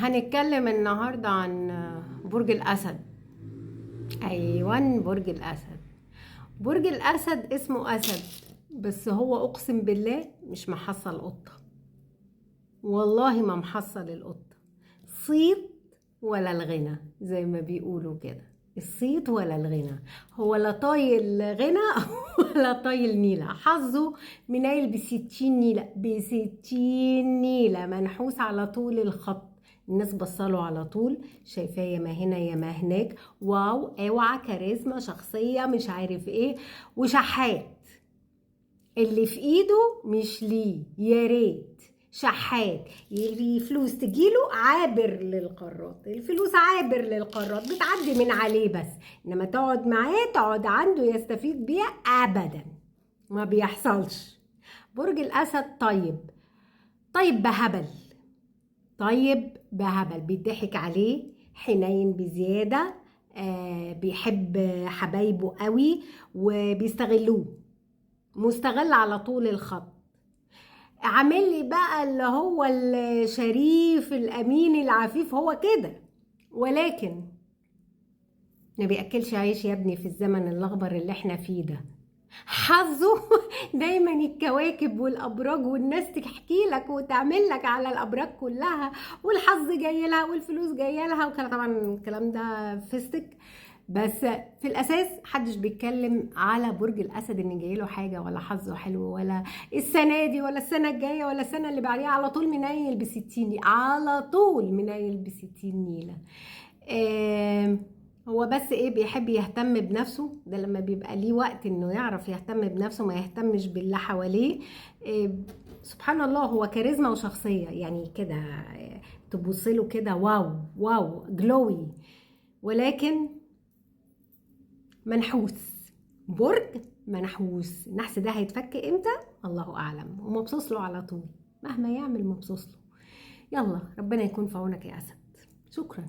هنتكلم النهاردة عن برج الأسد. أيوان، برج الأسد. برج الأسد اسمه أسد، بس هو أقسم بالله مش محصل قطة. والله ما محصل القطة. صيت ولا الغنى زي ما بيقولوا كده، الصيت ولا الغنى. هو لا طايل غنى ولا طايل نيلة. حظه منايل ب60 نيلة، ب60 نيلة منحوس على طول الخط. الناس بصله على طول، شايفاه ياما هنا ياما هناك. واو، اوعى، كاريزما، شخصية، مش عارف ايه، وشحات. اللي في ايده مش ليه، يا ريت. شحات، يلي فلوس تجيله عابر للقارات. الفلوس عابر للقارات، بتعدي من عليه بس. انما تقعد معاه، تقعد عنده يستفيد بيها، ابدا ما بيحصلش. برج الاسد طيب، طيب بهبل. طيب بهبل، بيضحك عليه، حنين بزيادة. بيحب حبايبه قوي وبيستغلوه. مستغل على طول الخط. عامل لي بقى اللي هو الشريف الامين العفيف، هو كده. ولكن ما بياكلش عيش يا ابني في الزمن الاخضر اللي احنا فيه ده. حظه دايما الكواكب والابراج، والناس تحكي لك وتعمل لك على الابراج كلها، والحظ جاي لها والفلوس جايه لها وكده. طبعا الكلام ده فيستك، بس في الاساس محدش بيتكلم على برج الاسد ان جاي له حاجه، ولا حظه حلو، ولا السنه دي ولا السنه الجايه ولا السنه اللي بعديها. على طول منيل ب60 نيله، على طول منيل ب60 نيله. هو بس ايه، بيحب يهتم بنفسه. ده لما بيبقى ليه وقت انه يعرف يهتم بنفسه، ما يهتمش باللي حواليه. سبحان الله، هو كاريزما وشخصية يعني كده. تبص له كده، واو واو، جلوي. ولكن منحوس. برج منحوس. النحس ده هيتفك امتى؟ الله اعلم. ومبسوس له على طول، مهما يعمل مبسوس له. يلا، ربنا يكون في عونك يا اسد. شكرا.